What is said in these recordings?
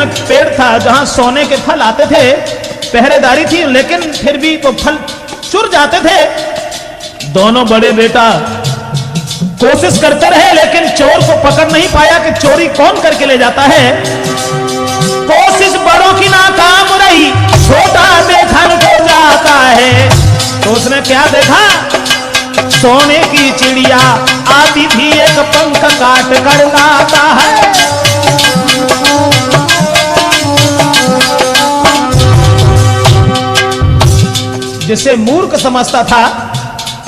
पेड़ था जहां सोने के फल आते थे, पहरेदारी थी, लेकिन फिर भी वो फल चुर जाते थे। दोनों बड़े बेटा कोशिश करते रहे, लेकिन चोर को पकड़ नहीं पाया कि चोरी कौन करके ले जाता है। कोशिश बड़ों की नाकाम रही, छोटा देखा हो जाता है। तो उसने क्या देखा, सोने की चिड़िया आती थी, एक पंख काट कर लाता है। जिसे मूर्ख समझता था,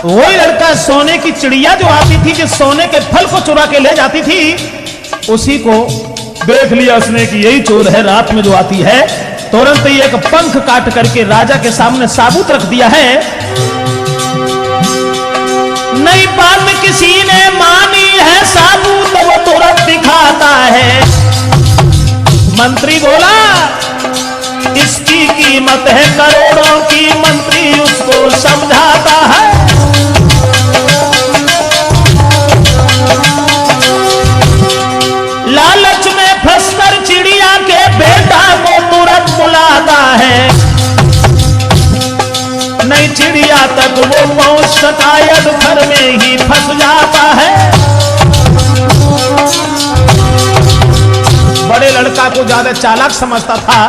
वही लड़का सोने की चिड़िया जो आती थी, जिस सोने के फल को चुरा के ले जाती थी, उसी को देख लिया उसने कि यही चोर है, रात में जो आती है। तुरंत ही एक पंख काट करके राजा के सामने साबूत रख दिया है। नई बात किसी ने मानी है, साबूत वो तुरंत दिखाता है। मंत्री बोला इसकी कीमत है करोड़ों की, मंत्री उसको समझाता है। लालच में फंसकर चिड़िया के बेटा को तुरंत बुलाता है। नई चिड़िया तक वो पहुंच सका, घर में ही फंस जाता है। बड़े लड़का को ज्यादा चालाक समझता था,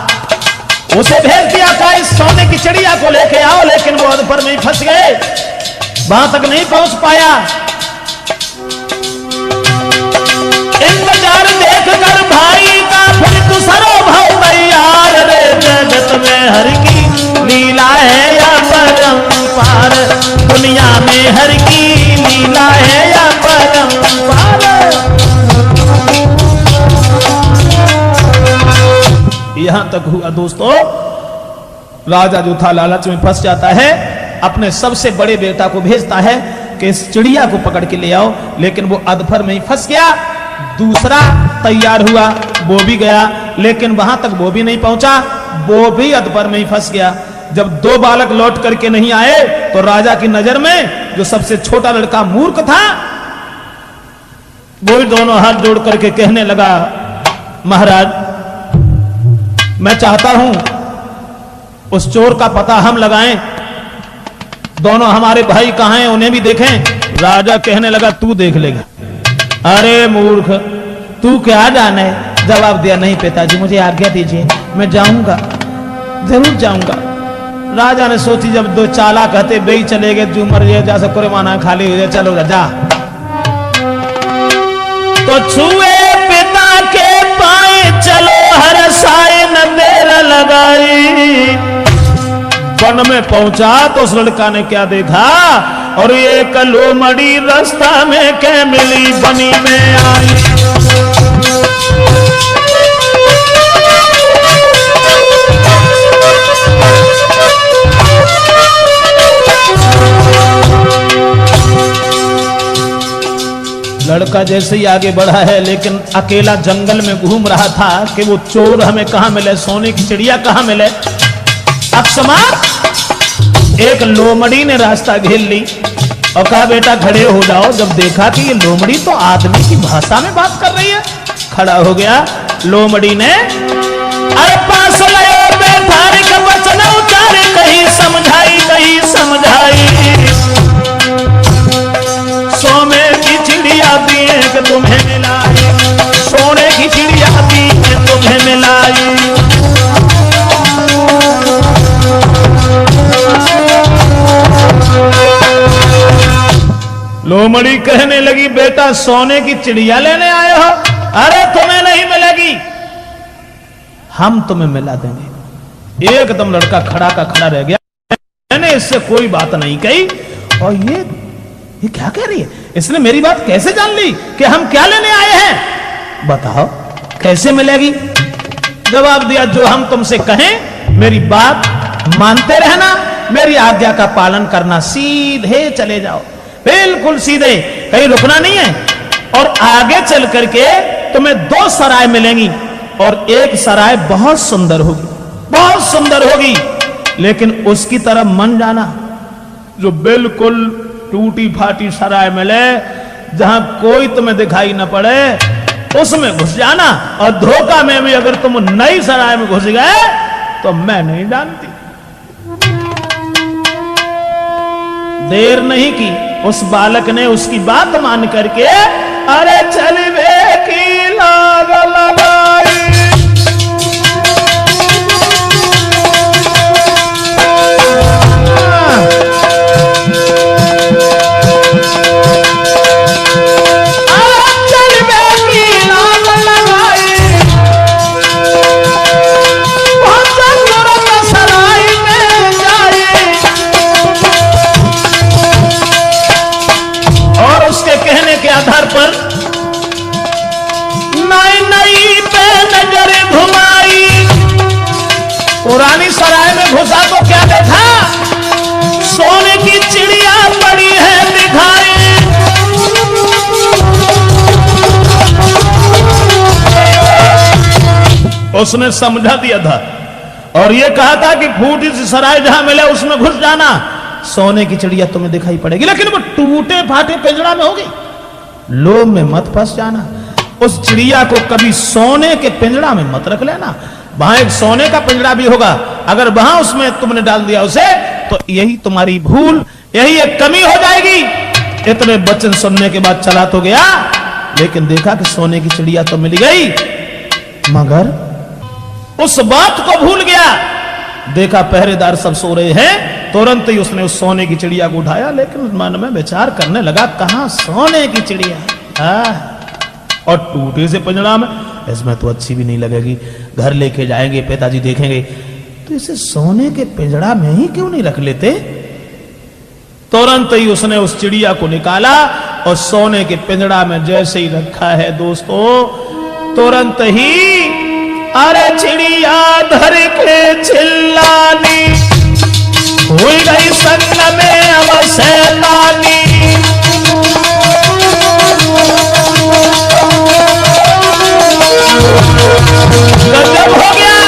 उसे भेज दिया था इस सोने की चिड़िया को लेके आओ, लेकिन वो अधपर में ही फंस गए, वहां तक नहीं पहुंच पाया। इंतजार देखकर भाई का फिर दूसरा भाव तैयार, रे जगत में हर की लीला है या परंपार, दुनिया में हर की लीला है या परंपार। यहां तक हुआ दोस्तों, राजा जो था लालच में फंस जाता है, अपने सबसे बड़े बेटा को भेजता है कि इस चिड़िया को पकड़ के ले आओ, लेकिन वो अधफर में ही फंस गया। दूसरा तैयार हुआ, वो भी गया, लेकिन वहां तक वो भी नहीं पहुंचा, वो भी अधफर में ही फंस गया। जब दो बालक लौट करके नहीं आए, तो राजा की नजर में जो सबसे छोटा लड़का मूर्ख था, वो भी दोनों हाथ जोड़ करके कहने लगा, महाराज मैं चाहता हूं उस चोर का पता हम लगाएं, दोनों हमारे भाई कहां हैं उन्हें भी देखें। राजा कहने लगा तू देख लेगा। अरे मूर्ख, तू क्या जाने। जवाब दिया, नहीं पिताजी मुझे आज्ञा दीजिए, मैं जाऊंगा, जरूर जाऊंगा। राजा ने सोची जब दो चाला कहते बेई चले गए, जो मर जा सकुरे माना खाली हो जाए, चलो जा। तो छुए पिता के पाए, चलो हर साए न देर लगाई। वन में पहुंचा तो उस लड़का ने क्या देखा, और ये लोमड़ी रास्ता में क्या मिली, बनी में आई। लड़का जैसे ही आगे बढ़ा है, लेकिन अकेला जंगल में घूम रहा था कि वो चोर हमें कहां मिले, सोने की चिड़िया कहां मिले। अकस्मात एक लोमड़ी ने रास्ता घेर ली और कहा बेटा खड़े हो जाओ। जब देखा कि ये लोमड़ी तो आदमी की भाषा में बात कर रही है, खड़ा हो गया। लोमड़ी ने अरे पास लायो बेथारी का वचन उचारे, कहीं समझाई कहीं समझाई। सोने की चिड़िया दी कि तुम्हें मिलाई, सोने की चिड़िया दी कि तुम्हें मिलाई। लोमड़ी कहने लगी बेटा सोने की चिड़िया लेने आए हो, अरे तुम्हें नहीं मिलेगी, हम तुम्हें मिला देंगे। एकदम लड़का खड़ा का खड़ा रह गया। मैंने इससे कोई बात नहीं कही, और ये क्या कह रही है, इसने मेरी बात कैसे जान ली कि हम क्या लेने आए हैं, बताओ कैसे मिलेगी। जवाब दिया जो हम तुमसे कहें मेरी बात मानते रहना, मेरी आज्ञा का पालन करना, सीधे चले जाओ, बिल्कुल सीधे, कहीं रुकना नहीं है। और आगे चल करके तुम्हें दो सराय मिलेंगी, और एक सराय बहुत सुंदर होगी, बहुत सुंदर होगी, लेकिन उसकी तरफ मन जाना जो बिल्कुल टूटी फाटी सराय मिले, जहां कोई तुम्हें दिखाई न पड़े, उसमें घुस जाना, और धोखा में भी अगर तुम नई सराय में घुस गए तो मैं नहीं जानती। देर नहीं की, उस बालक ने उसकी बात मान करके अरे चलवे की लाग लगाई। आधार पर नई नई पे नजर घुमाई, पुरानी सराय में घुसा तो क्या देखा, सोने की चिड़िया पड़ी है दिखाई। उसने समझा दिया था और ये कहा था कि फूटी सी सराय जहां मिले उसमें घुस जाना, सोने की चिड़िया तुम्हें दिखाई पड़ेगी, लेकिन वो टूटे फाटे पिंजड़ा में होगी, लोभ में मत फंस जाना। उस चिड़िया को कभी सोने के पिंजड़ा में मत रख लेना, वहां एक सोने का पिंजड़ा भी होगा, अगर वहां उसमें तुमने डाल दिया उसे तो यही तुम्हारी भूल, यही एक कमी हो जाएगी। इतने वचन सुनने के बाद चला तो गया, लेकिन देखा कि सोने की चिड़िया तो मिल गई, मगर उस बात को भूल गया। देखा पहरेदार सब सो रहे हैं, तुरंत ही उसने उस सोने की चिड़िया को उठाया, लेकिन मन में विचार करने लगा कहां सोने की चिड़िया, और टूटे से पिंजड़ा में, इसमें तो अच्छी भी नहीं लगेगी, घर लेके जाएंगे पिताजी देखेंगे, तो इसे सोने के पिंजड़ा में ही क्यों नहीं रख लेते। तुरंत ही उसने उस चिड़िया को निकाला और सोने के पिंजड़ा में जैसे ही रखा है दोस्तों, तुरंत ही अरे चिड़िया धर के चिल्लानी, हुई गई संग में अब शैतानी। गजब हो गया,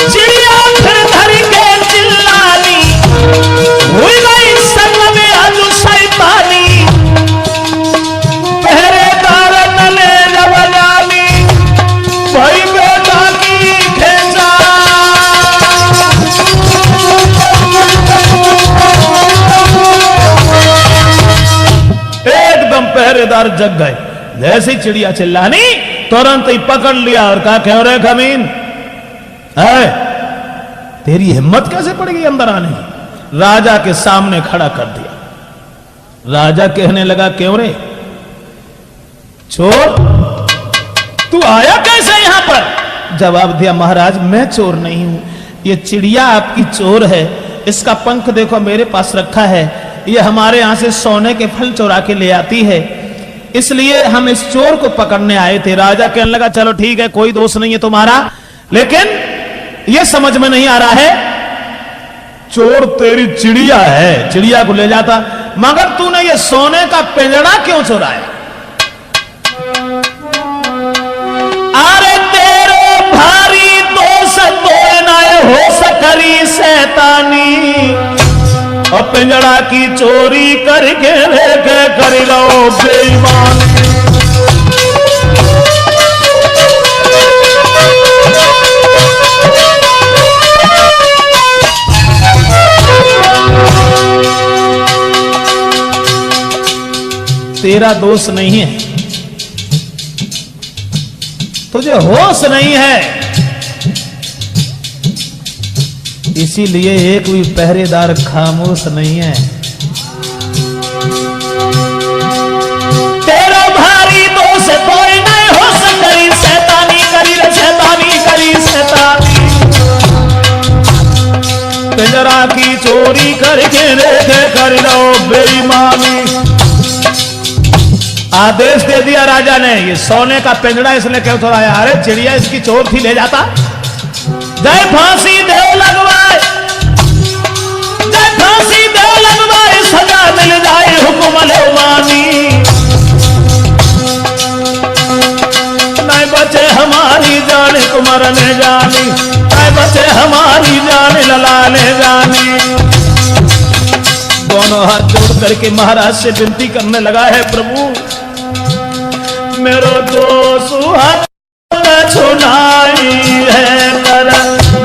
चिड़िया फिर धर के चिल्लानी, हुई गई संग में अब शैतानी। पहरेदार नले जब जानी, भाई बेटा की खेचा। एकदम पहरेदार जग गए, जैसे ही चिड़िया चिल्लानी तुरंत ही पकड़ लिया और कहा क्यों रे खमीन, तेरी हिम्मत कैसे पड़ गई अंदर आने की। राजा के सामने खड़ा कर दिया। राजा कहने लगा क्यों रे चोर, तू आया कैसे यहां पर। जवाब दिया महाराज मैं चोर नहीं हूं, ये चिड़िया आपकी चोर है, इसका पंख देखो मेरे पास रखा है, ये हमारे यहां से सोने के फल चुरा के ले आती है, इसलिए हम इस चोर को पकड़ने आए थे। राजा कहने लगा चलो ठीक है, कोई दोष नहीं है तुम्हारा, लेकिन यह समझ में नहीं आ रहा है, चोर तेरी चिड़िया है, चिड़िया को ले जाता, मगर तूने ये सोने का पिंजड़ा क्यों चुराया। अरे तेरे भारी दोष तो ना हो सकरी शैतानी, और पिंजड़ा की चोरी करके लेके कर लो बेईमान। तेरा दोष नहीं है, तुझे होश नहीं है, इसीलिए एक भी पहरेदार खामोश नहीं है। तेरा भारी दोष कोई नहीं हो सकती, शैतानी करी रे शैतानी करी शैतानी, पिंजरा की चोरी करके लेके कर लो बेईमानी। आदेश दे दिया राजा ने, ये सोने का पिंजरा इसने क्यों चुराया, अरे चिड़िया इसकी चोर थी ले जाता, जय फांसी दे लगवाए, जय फांसी दे लगवाए, सजा मिल जाए हुक्म मानी, नहीं बचे हमारी जान कुमार ने जानी, नहीं बचे हमारी जान लला ने जानी। दोनों हाथ जोड़ करके महाराज से विनती करने लगा है प्रभु मेरो दोष हाथ सुनाई है, कर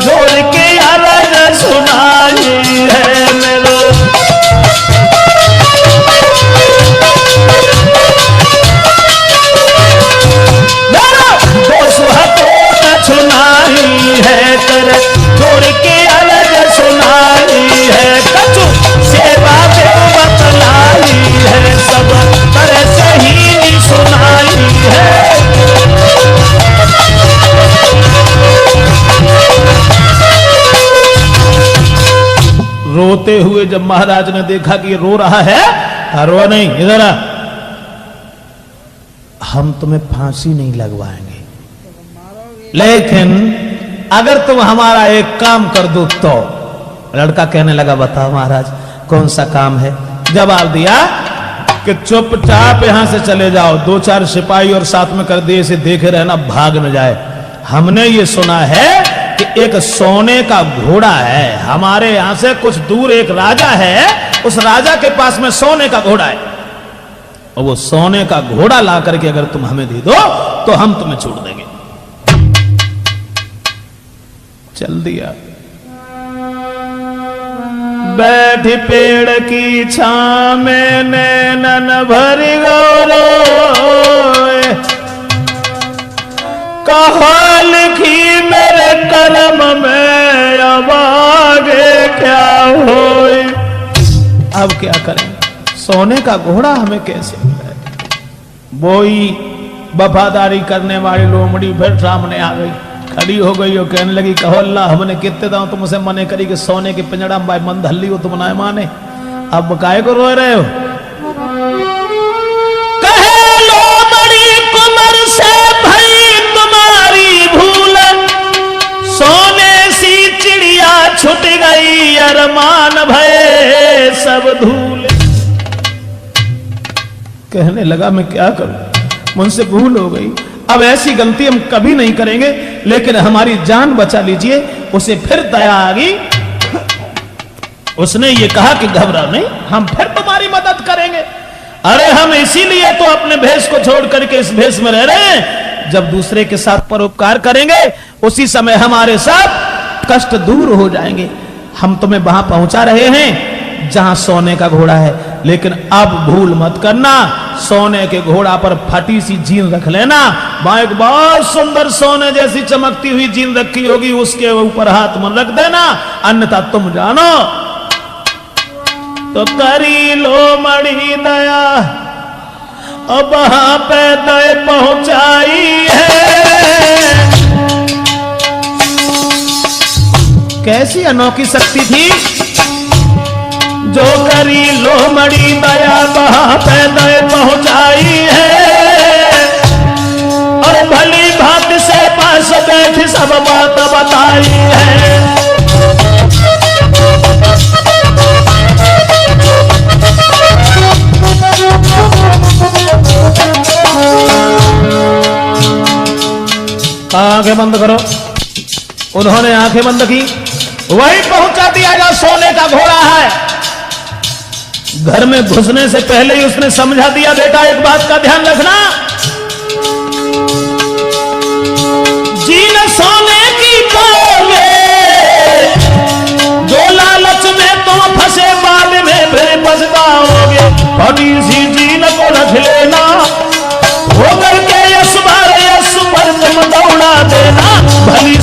जोड़ के अलग सुनाई है मेरो। दोष हाथ सुनाई है, कर जोड़ के अलग सुनाई है। कछु सेवा देव बतलाई है, सब तरह से ही सुनाई है। रोते हुए जब महाराज ने देखा कि रो रहा है, रो नहीं, इधर आ, हम तुम्हें फांसी नहीं लगवाएंगे, लेकिन अगर तुम हमारा एक काम कर दो तो। लड़का कहने लगा बताओ महाराज कौन सा काम है। जवाब दिया कि चुपचाप यहां से चले जाओ, 2-4 सिपाही और साथ में कर दिए, इसे देखे रहना भाग न जाए। हमने ये सुना है कि एक सोने का घोड़ा है, हमारे यहां से कुछ दूर एक राजा है, उस राजा के पास में सोने का घोड़ा है, और वो सोने का घोड़ा ला करके अगर तुम हमें दे दो तो हम तुम्हें छोड़ देंगे। चल दिया। बैठ पेड़ की छां में नैनन भर गौरो, कहा लिखी मेरे कर्म में, अब आगे क्या होए। अब क्या करें, सोने का घोड़ा हमें कैसे मिले। वही वफादारी करने वाली लोमड़ी फिर सामने आ गई, खड़ी हो गई और कहने लगी कहो अल्लाह हमने कितने दांव तुमसे मने करी कि सोने के पिंजड़ा में भाई मन धल्ली हो तुम ना माने, अब काहे को रो रहे हो। कहे लोमड़ी कुमर से भई तुम्हारी भूल, सोने सी चिड़िया छुट गई अरमान भये सब धूल। कहने लगा मैं क्या करूं, मुझसे भूल हो गई, अब ऐसी गलती हम कभी नहीं करेंगे, लेकिन हमारी जान बचा लीजिए। उसे फिर दया आ गई, उसने ये कहा कि घबराओ नहीं, हम फिर तुम्हारी मदद करेंगे। अरे हम इसीलिए तो अपने भेष को छोड़ करके इस भेष में रह रहे हैं, जब दूसरे के साथ परोपकार करेंगे उसी समय हमारे साथ कष्ट दूर हो जाएंगे। हम तुम्हें वहां पहुंचा रहे हैं जहां सोने का घोड़ा है, लेकिन अब भूल मत करना, सोने के घोड़ा पर फटी सी जीन रख लेना, वहां एक बहुत सुंदर सोने जैसी चमकती हुई जीन रखी होगी, उसके ऊपर हाथ मन रख देना, अन्यथा तुम जानो तो करी लो मड़ी दया, अब वहां पे दया पहुंचाई है। कैसी अनोखी शक्ति थी जो करी लो मड़ी दया, वहां पे दया पहुंचाई है, और भली भांति से पास बैठ सब बात बताई है। आंखें बंद करो। उन्होंने आंखें बंद की, वही पहुंचा दिया जहां सोने का घोड़ा है। घर में घुसने से पहले ही उसने समझा दिया बेटा एक बात का ध्यान रखना, जीन सोने की पाओगे, जो लालच में तुम फंसे बाद में फिर पछताओगे। बड़ी सी जीन को रख लेना, होकर के यश पर तुम दौड़ा देना, भली